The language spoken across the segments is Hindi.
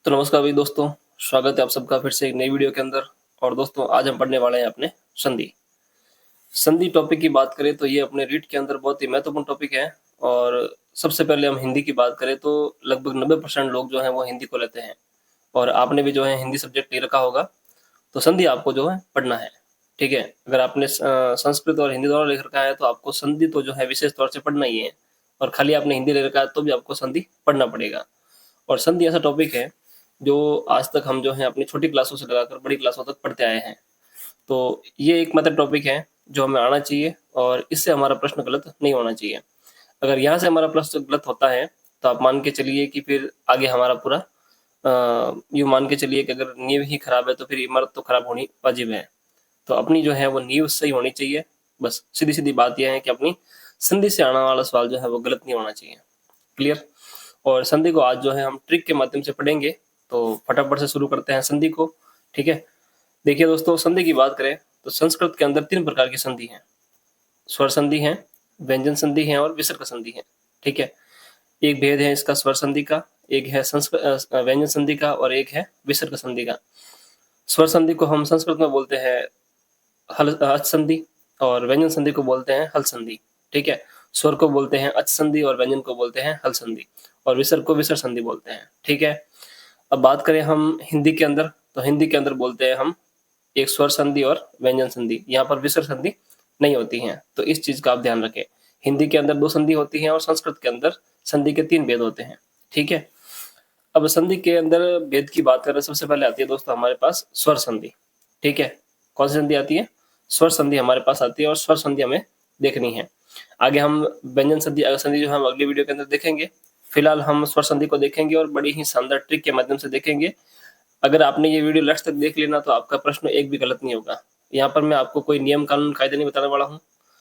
तो नमस्कार भाई दोस्तों, स्वागत है आप सबका फिर से एक नई वीडियो के अंदर। और दोस्तों आज हम पढ़ने वाले हैं अपने संधि। संधि टॉपिक की बात करें तो ये अपने रीट के अंदर बहुत ही महत्वपूर्ण टॉपिक है। और सबसे पहले हम हिंदी की बात करें तो लगभग 90% लोग जो हैं वो हिंदी को लेते हैं। और आपने भी जो है हिंदी सब्जेक्ट ले रखा होगा, तो संधि आपको जो है पढ़ना है। ठीक है, अगर आपने संस्कृत और हिंदी दोनों ले रखा है तो आपको संधि तो जो है विशेष तौर से पढ़ना ही है। और खाली आपने हिंदी ले रखा है तो भी आपको संधि पढ़ना पड़ेगा। और संधि ऐसा टॉपिक है जो आज तक हम जो है अपनी छोटी क्लासों से लगाकर बड़ी क्लासों तक पढ़ते आए हैं। तो ये एक मतलब टॉपिक है जो हमें आना चाहिए और इससे हमारा प्रश्न गलत नहीं होना चाहिए। अगर यहाँ से हमारा प्रश्न गलत होता है तो आप मान के चलिए कि फिर आगे हमारा पूरा यूँ मान के चलिए कि अगर नींव ही खराब है तो फिर इमारत तो खराब होनी वाजिब है। तो अपनी जो है वो नींव सही होनी चाहिए। बस सीधी सीधी बात यह है कि अपनी संधि से आने वाला सवाल जो है वो गलत नहीं होना चाहिए। क्लियर। और संधि को आज जो है हम ट्रिक के माध्यम से पढ़ेंगे। तो फटाफट से शुरू करते हैं संधि को। ठीक है, देखिए दोस्तों, संधि की बात करें तो संस्कृत के अंदर 3 प्रकार की संधि हैं। स्वर संधि है, व्यंजन संधि है और विसर्ग संधि है। ठीक है, एक भेद है इसका स्वर संधि का, एक है व्यंजन संधि का और एक है विसर्ग संधि का। स्वर संधि को हम संस्कृत में बोलते हैं हल अच संधि और व्यंजन संधि को बोलते हैं हल संधि। ठीक है, स्वर को बोलते हैं अच संधि और व्यंजन को बोलते हैं हल संधि और विसर्ग को विसर्ग संधि बोलते हैं। ठीक है, अब बात करें हम हिंदी के अंदर, तो हिंदी के अंदर बोलते हैं हम एक स्वर संधि और व्यंजन संधि। यहाँ पर विसर्ग संधि नहीं होती है, तो इस चीज का आप ध्यान रखें। हिंदी के अंदर 2 संधि होती है और संस्कृत के अंदर संधि के 3 भेद होते हैं। ठीक है, अब संधि के अंदर भेद की बात करें, सबसे पहले आती है दोस्तों हमारे पास स्वर संधि। ठीक है, कौन सी संधि आती है? स्वर संधि हमारे पास आती है और स्वर संधि हमें देखनी है। आगे हम व्यंजन संधि संधि जो हम अगली वीडियो के अंदर देखेंगे। फिलहाल हम स्वर संधि को देखेंगे और बड़ी ही शानदार ट्रिक के माध्यम से देखेंगे। अगर आपने ये वीडियो लास्ट तक देख लेना तो आपका प्रश्न एक भी गलत नहीं होगा। यहाँ पर मैं आपको कोई नियम कानून कायदे नहीं बताने वाला हूँ,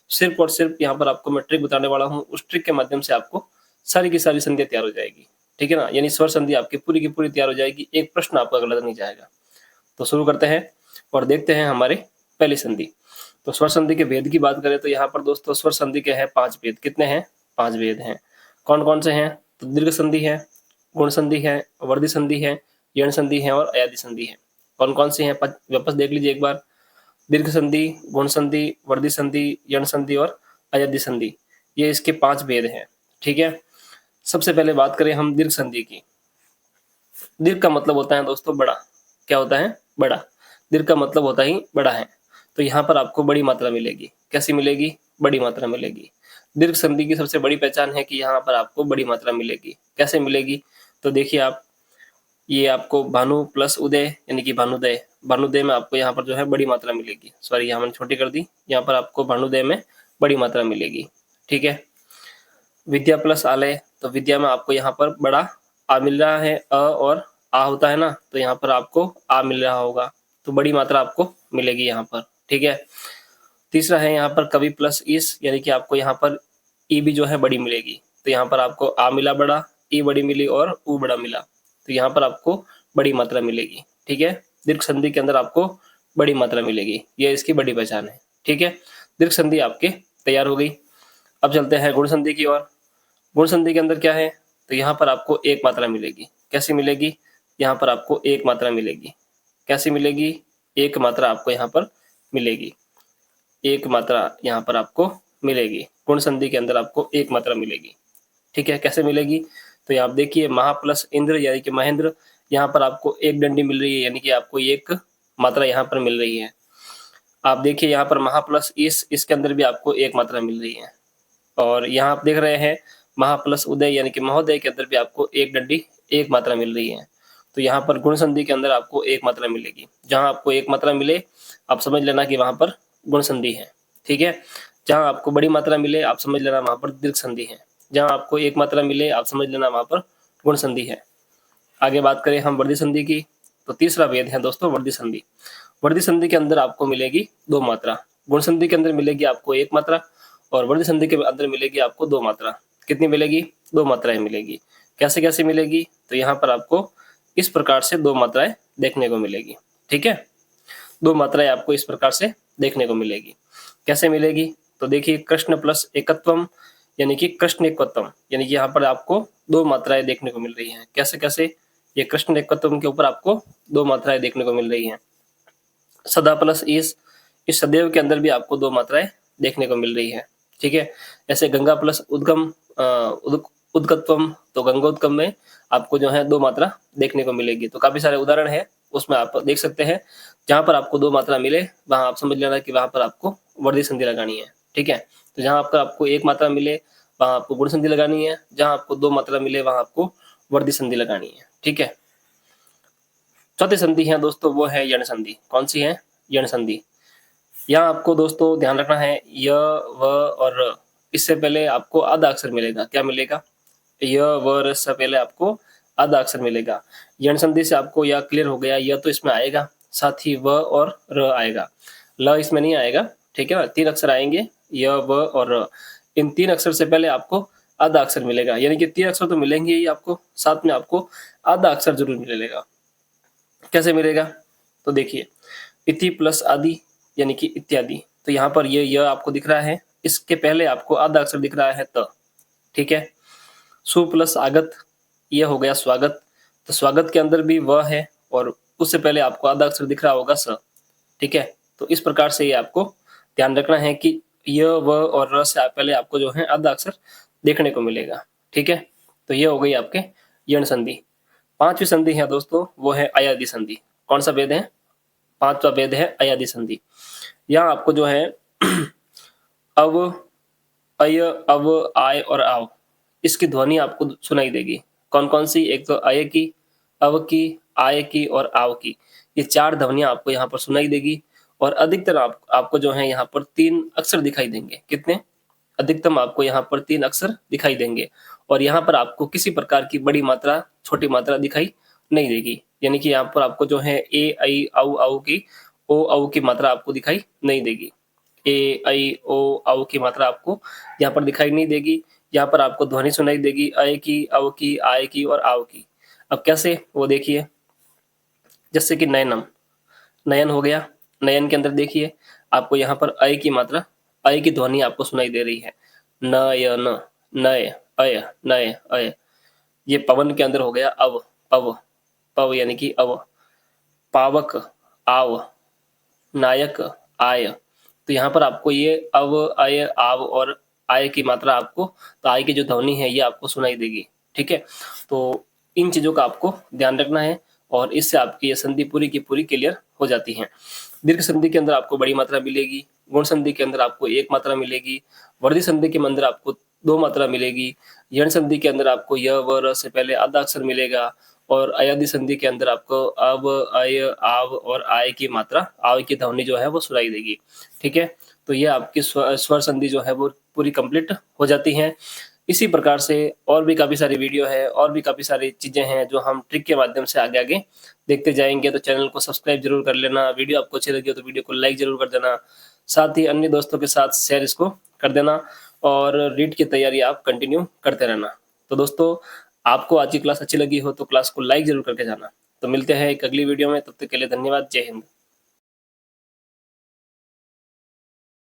सिर्फ और सिर्फ यहाँ पर आपको मैं ट्रिक बताने वाला हूँ। उस ट्रिक के माध्यम से आपको सारी की सारी संधियां तैयार हो जाएगी। ठीक है ना, यानी स्वर संधि आपकी पूरी की पूरी तैयार हो जाएगी, एक प्रश्न आपका गलत नहीं जाएगा। तो शुरू करते हैं और देखते हैं हमारे पहली संधि। तो स्वर संधि के भेद की बात करें तो यहाँ पर दोस्तों स्वर संधि के हैं 5 भेद। कितने हैं? 5 भेद हैं। कौन कौन से हैं? तो दीर्घ संधि है, गुण संधि है, वर्धि संधि है, यण संधि है और अयादि संधि है। कौन कौन सी हैं वापस देख लीजिए एक बार। दीर्घ संधि, गुण संधि, वर्धि संधि, यण संधि और अयादि संधि, ये इसके 5 भेद हैं। ठीक है, सबसे पहले बात करें हम दीर्घ संधि की। दीर्घ का मतलब होता है दोस्तों बड़ा। क्या होता है? बड़ा। दीर्घ का मतलब होता ही बड़ा है। तो यहाँ पर आपको बड़ी मात्रा मिलेगी। कैसी मिलेगी? बड़ी मात्रा मिलेगी। दीर्घ संधि की सबसे बड़ी पहचान है कि यहाँ पर आपको बड़ी मात्रा मिलेगी। कैसे मिलेगी? तो देखिए आप, ये आपको भानु प्लस उदय यानी कि भानुदय, भानुदय में आपको यहाँ पर जो है बड़ी मात्रा मिलेगी। सॉरी, यहाँ मैंने छोटी कर दी, यहाँ पर आपको भानुदय में बड़ी मात्रा मिलेगी। ठीक है, विद्या प्लस आलय, तो विद्या में आपको यहाँ पर बड़ा आ मिल रहा है। अ और आ होता है ना, तो यहाँ पर आपको आ मिल रहा होगा, तो बड़ी मात्रा आपको मिलेगी यहाँ पर। ठीक है, तीसरा है यहाँ पर कवि प्लस इस, यानी कि आपको यहाँ पर ई भी जो है बड़ी मिलेगी। तो यहाँ पर आपको आ मिला बड़ा, ई बड़ी मिली और ऊ बड़ा मिला, तो यहाँ पर आपको बड़ी मात्रा मिलेगी। ठीक है, दीर्घ संधि के अंदर आपको बड़ी मात्रा मिलेगी, ये इसकी बड़ी पहचान है। ठीक है, दीर्घ संधि आपके तैयार हो गई। अब चलते हैं गुण संधि की ओर। गुण संधि के अंदर क्या है? तो यहाँ पर आपको एक मात्रा मिलेगी। कैसी मिलेगी? यहाँ पर आपको एक मात्रा मिलेगी। कैसी मिलेगी? एक मात्रा आपको यहाँ पर मिलेगी। एक मात्रा यहाँ पर आपको मिलेगी। गुण संधि के अंदर आपको एक मात्रा मिलेगी। ठीक है, कैसे मिलेगी? तो यहाँ आप देखिए, महा प्लस इंद्र यानी कि महेंद्र, यहाँ पर आपको एक डंडी मिल रही है, यानी कि आपको एक मात्रा यहाँ पर मिल रही है। आप देखिए यहाँ पर महा प्लस इसके अंदर भी आपको एक मात्रा मिल रही है। और यहाँ आप देख रहे हैं महा प्लस उदय यानी कि महोदय के अंदर भी आपको एक डंडी एक मात्रा मिल रही है। तो यहाँ पर गुण संधि के अंदर आपको एक मात्रा मिलेगी। जहाँ आपको एक मात्रा मिले आप समझ लेना कि वहां पर गुण संधि है। ठीक है, जहाँ आपको बड़ी मात्रा मिले आप समझ लेना वहां पर दीर्घ संधि है। जहाँ आपको एक मात्रा मिले आप समझ लेना वहां पर गुण संधि है। आगे बात करें हम वर्धि संधि की, तो तीसरा भेद है दोस्तों वर्धि संधि। वर्धि संधि के अंदर आपको मिलेगी 2 मात्रा। गुण संधि के अंदर मिलेगी आपको 1 मात्रा और वर्धि संधि के अंदर मिलेगी आपको 2 मात्रा। कितनी मिलेगी? 2 मात्राएं मिलेगी। कैसे कैसे मिलेगी? तो यहाँ पर आपको इस प्रकार से 2 मात्राएं देखने को मिलेगी। ठीक है, 2 मात्राएं आपको इस प्रकार से देखने को मिलेगी। कैसे मिलेगी? तो देखिए, कृष्ण प्लस एकत्वम यानी कि कृष्ण एकत्वम, यानी कि यहाँ पर आपको 2 मात्राएं देखने को मिल रही हैं। कैसे कैसे? ये कृष्ण एकत्वम के ऊपर आपको 2 मात्राएं देखने को मिल रही हैं। सदा प्लस इस सदैव के अंदर भी आपको 2 मात्राएं देखने को मिल रही है। ठीक है, ऐसे गंगा प्लस उद्गम उद्गतत्वम, तो गंगोद्गम में आपको जो है 2 मात्रा देखने को मिलेगी। तो काफी सारे उदाहरण है, उसमें आप देख सकते हैं जहां पर आपको 2 मात्रा मिले वहां आप समझ लेना कि वहां पर आपको वर्धी संधि लगानी है। ठीक है, तो जहां आपको 1 मात्रा मिले वहां आपको गुण संधि लगानी है, जहां आपको 2 मात्रा मिले वहां आपको वर्धी संधि लगानी है। ठीक है, चौथी संधि है दोस्तों वो है यण संधि। कौन सी है? यण संधि। यहाँ आपको दोस्तों ध्यान रखना है य, व और र, इससे पहले आपको आधा अक्षर मिलेगा। क्या मिलेगा? य, व, र से पहले आपको आधा अक्षर मिलेगा। यण संधि से आपको यह क्लियर हो गया, य तो इसमें आएगा, साथ ही व और र आएगा, ल इसमें नहीं आएगा। ठीक है ना, 3 अक्षर आएंगे य, व और र। इन 3 अक्षर से पहले आपको आधा अक्षर मिलेगा, यानी कि 3 अक्षर तो मिलेंगे ही आपको, साथ में आपको आधा अक्षर जरूर मिलेगा। कैसे मिलेगा? तो देखिए, इति प्लस आदि यानी कि इत्यादि। तो यहाँ पर ये आपको दिख रहा है, इसके पहले आपको आधा अक्षर दिख रहा है त। ठीक है, सु प्लस आगत, ये हो गया स्वागत। तो स्वागत के अंदर भी व है और उससे पहले आपको आधा अक्षर दिख रहा होगा स। ठीक है, तो इस प्रकार से ये आपको ध्यान रखना है कि य, व और र से पहले आपको जो है आधा अक्षर देखने को मिलेगा। ठीक है, तो ये हो गई आपके यण संधि। 5वीं संधि है दोस्तों वो है अयादि संधि। कौन सा भेद है? 5वां भेद है अयादि संधि। यहाँ आपको जो है अव, अय, अव, आय और आव, इसकी ध्वनि आपको सुनाई देगी। कौन कौन सी? एक तो अय की, अव की, आय की और आव की। ये 4 ध्वनियां आपको यहाँ पर सुनाई देगी और अधिकतर आपको जो है यहाँ पर 3 अक्षर दिखाई देंगे। कितने? अधिकतम आपको यहाँ पर 3 अक्षर दिखाई देंगे और यहाँ पर आपको किसी प्रकार की बड़ी मात्रा, छोटी मात्रा दिखाई नहीं देगी। यानी कि यहाँ पर आपको जो है ए, आई, औ, औ की, ओ, औ की मात्रा आपको दिखाई नहीं देगी। ए, आई, ओ, औ की मात्रा आपको यहाँ पर दिखाई नहीं देगी। यहाँ पर आपको ध्वनि सुनाई देगी अय की, औ की, आय की और आव की। अब कैसे? वो देखिए, जैसे कि नयनम, नयन हो गया। नयन के अंदर देखिए आपको यहाँ पर अय की मात्रा, अय की ध्वनि आपको सुनाई दे रही है। नयन, नय, अय, नय, अय। ये पवन के अंदर हो गया अव, पव, पव यानी कि अव। पावक, आव, नायक, आय। तो यहाँ पर आपको ये अव, अय, आव और आय की मात्रा आपको, तो आय की जो ध्वनि है ये आपको सुनाई देगी। ठीक है, तो इन चीजों का आपको ध्यान रखना है और इससे आपकी ये संधि पूरी की पूरी क्लियर हो जाती है। दीर्घ संधि के अंदर आपको बड़ी मात्रा मिलेगी, गुण संधि के अंदर आपको 1 मात्रा मिलेगी, वर्धी संधि के अंदर आपको 2 मात्रा मिलेगी, यण संधि के अंदर आपको य, व, र से पहले आधा अक्षर मिलेगा और अयादि संधि के अंदर आपको अव, अय, आव और आय की मात्रा, आव की ध्वनि जो है वो सुनाई देगी। ठीक है, तो ये आपकी स्वर संधि जो है वो पूरी कंप्लीट हो जाती है। इसी प्रकार से और भी काफी सारी वीडियो है और भी काफी सारी चीजें हैं जो हम ट्रिक के माध्यम से आगे आगे देखते जाएंगे। तो चैनल को सब्सक्राइब जरूर कर लेना, वीडियो आपको अच्छी लगी हो तो वीडियो को लाइक जरूर कर देना, साथ ही अन्य दोस्तों के साथ शेयर इसको कर देना और रीड की तैयारी आप कंटिन्यू करते रहना। तो दोस्तों, आपको आज की क्लास अच्छी लगी हो तो क्लास को लाइक जरूर करके जाना। तो मिलते हैं एक अगली वीडियो में, तब तक के लिए धन्यवाद। जय हिंद।